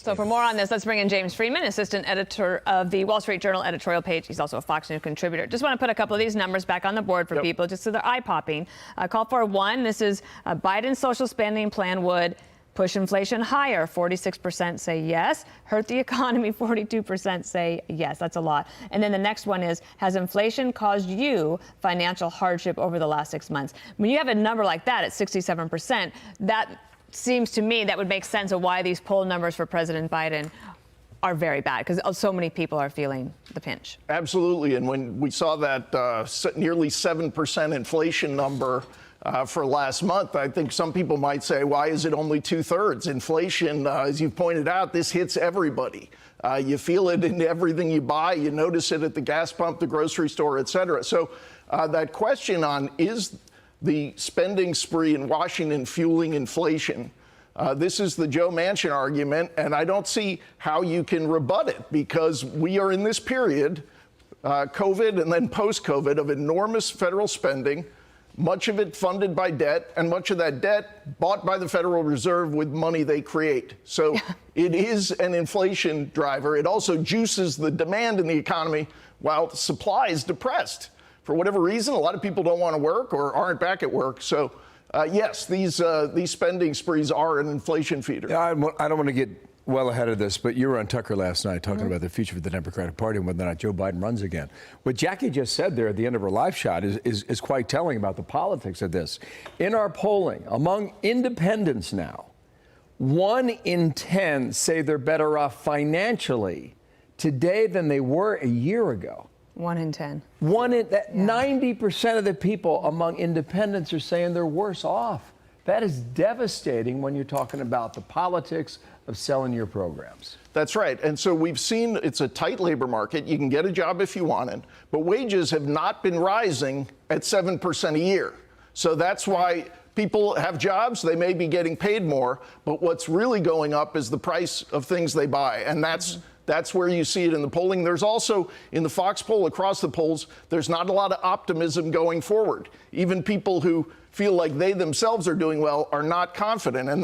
So for more on this, let's bring in James Freeman, assistant editor of the Wall Street Journal editorial page. He's also a Fox News contributor. Just want to put a couple of these numbers back on the board for people, just so they're eye-popping. Call for one. This is Biden's social spending plan would push inflation higher. 46% say yes. Hurt the economy. 42% say yes. That's a lot. And then the next one is, has inflation caused you financial hardship over the last 6 months? When you have a number like that at 67%, that seems to me that would make sense of why these poll numbers for President Biden are very bad, because so many people are feeling the pinch. Absolutely. And when we saw that nearly 7% inflation number for last month, I think some people might say, why is it only 2/3? Inflation, as you pointed out, this hits everybody. You feel it in everything you buy. You notice it at the gas pump, the grocery store, et cetera. So that question on is the spending spree in Washington fueling inflation, this is the Joe Manchin argument, and I don't see how you can rebut it, because we are in this period, COVID and then post-COVID, of enormous federal spending, much of it funded by debt, and much of that debt bought by the Federal Reserve with money they create. So it is an inflation driver. It also juices the demand in the economy while the supply is depressed. For whatever reason, a lot of people don't want to work or aren't back at work. So, yes, these spending sprees are an inflation feeder. Yeah, I don't want to get well ahead of this, but you were on Tucker last night talking about the future of the Democratic Party and whether or not Joe Biden runs again. What Jackie just said there at the end of her live shot is quite telling about the politics of this. In our polling, among independents now, 1 in 10 say they're better off financially today than they were a year ago. 1 in 10. 90% of the people among independents are saying they're worse off. That is devastating when you're talking about the politics of selling your programs. That's right. And so we've seen it's a tight labor market. You can get a job if you want it, but wages have not been rising at 7% a year. So that's why people have jobs. They may be getting paid more, but what's really going up is the price of things they buy. And that's where you see it in the polling. There's also, in the Fox poll, across the polls, there's not a lot of optimism going forward. Even people who feel like they themselves are doing well are not confident. And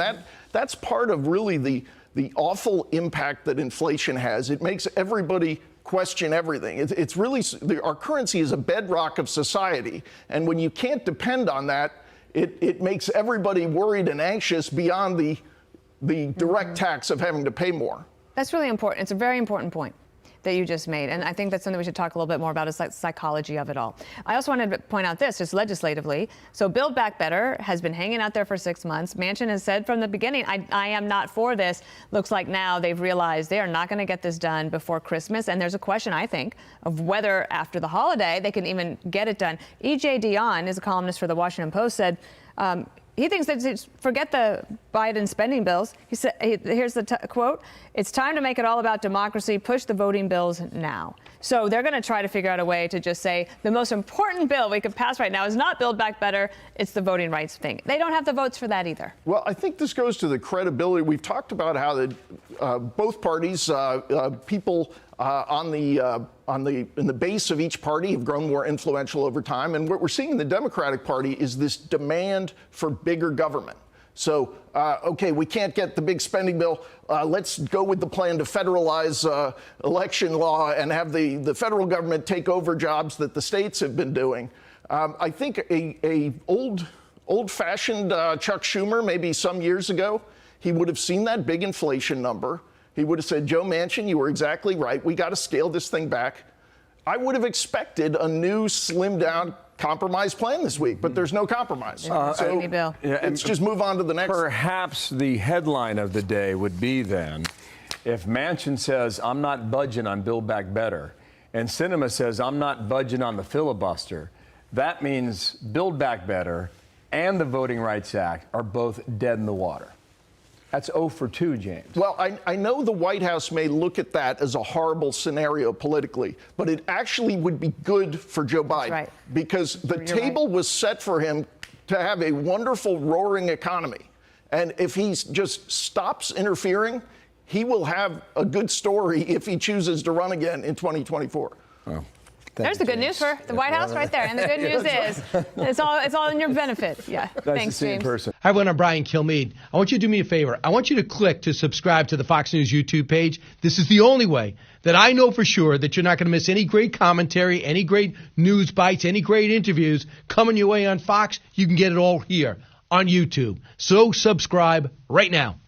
that's part of really the awful impact that inflation has. It makes everybody question everything. It's really, our currency is a bedrock of society. And when you can't depend on that, it makes everybody worried and anxious beyond the direct tax of having to pay more. That's really important. It's a very important point that you just made. And I think that's something we should talk a little bit more about, is like the psychology of it all. I also wanted to point out this, just legislatively. So Build Back Better has been hanging out there for 6 months. Manchin has said from the beginning, I am not for this. Looks like now they've realized they are not going to get this done before Christmas. And there's a question, I think, of whether after the holiday they can even get it done. E.J. Dionne is a columnist for the Washington Post, said, he thinks that forget the Biden spending bills. He said, here's the quote, "It's time to make it all about democracy. Push the voting bills now." So they're going to try to figure out a way to just say the most important bill we could pass right now is not Build Back Better. It's the voting rights thing. They don't have the votes for that either. Well, I think this goes to the credibility. We've talked about how both parties, people in the base of each party have grown more influential over time. And what we're seeing in the Democratic Party is this demand for bigger government. So, OK, we can't get the big spending bill. Let's go with the plan to federalize election law and have the federal government take over jobs that the states have been doing. I think a old-fashioned Chuck Schumer, maybe some years ago, he would have seen that big inflation number. He would have said, Joe Manchin, you were exactly right. We got to scale this thing back. I would have expected a new slimmed-down compromise plan this week, but there's no compromise. So let's just move on to the next. Perhaps the headline of the day would be then, if Manchin says, I'm not budging on Build Back Better, and Sinema says, I'm not budging on the filibuster, that means Build Back Better and the Voting Rights Act are both dead in the water. That's 0 for 2, James. Well, I know the White House may look at that as a horrible scenario politically, but it actually would be good for Joe Biden. Right. Because the table was set for him to have a wonderful, roaring economy. And if he just stops interfering, he will have a good story if he chooses to run again in 2024. Oh. There's the good news for the White House right there. And the good news is it's all in your benefit. Yeah. Nice Thanks, to see you in James. person. Hi, everyone. I'm Brian Kilmeade. I want you to do me a favor. I want you to click to subscribe to the Fox News YouTube page. This is the only way that I know for sure that you're not going to miss any great commentary, any great news bites, any great interviews coming your way on Fox. You can get it all here on YouTube. So subscribe right now.